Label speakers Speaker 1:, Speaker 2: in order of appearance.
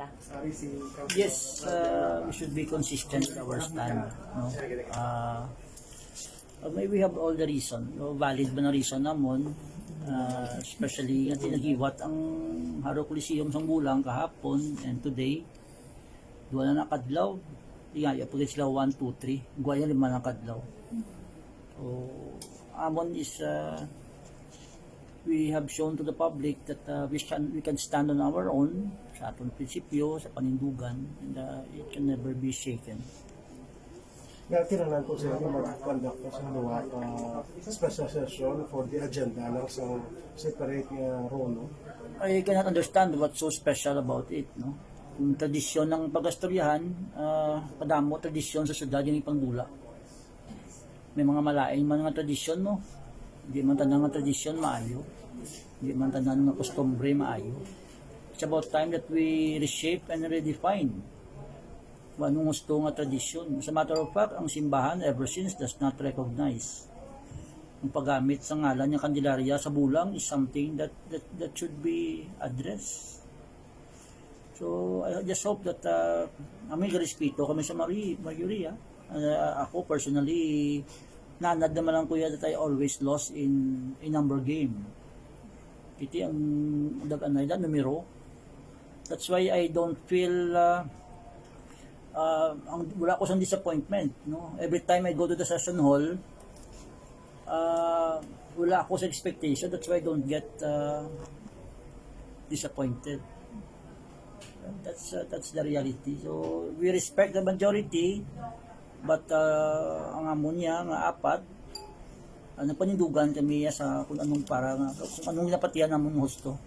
Speaker 1: ta.
Speaker 2: Yes, we should be consistent with our stand. No? Maybe we have all the reason. No? Valid ba na reason namon? Especially nga tinagiwat ang Haro Coliseum sa Bulang kahapon and today. Duwa na nakadlaw. Iya, pag sila 1, 2, 3. Guwaya 5 nakadlaw. So, amon is we have shown to the public that we can stand on our own sa atong prinsipyo, sa panindugan, and it can never be shaken.
Speaker 3: Kaya kinahanglan ko sila na mag-conduct ko sa luwa special session for the agenda lang sa separate role.
Speaker 2: I cannot understand what's so special about it, no? Kung tradisyon ng pagastoryahan, padamo tradisyon sa syudad yung ipangdula. May mga malaing mga tradisyon, no? Hindi man tanan nga tradisyon maayo. Hindi man tanan nga customary maayo. It's about time that we reshape and redefine anong gusto nga tradisyon. As a matter of fact, ang simbahan ever since does not recognize ang paggamit sa ngalan ng Candelaria sa bulang is something that should be addressed. So I just hope that may respeto kami sa Maria. Ako personally, nanad naman lang kuya that I always lost in a number game. Iti ang daganay na numero. That's why I don't feel wala ko sa disappointment, no? Every time I go to the session hall, wala ako sa expectation. That's why I don't get disappointed. That's the reality. So we respect the majority, but ang amon niya nga apat, panindugan kami sa kung anong para kung anong napatiyan namon husto.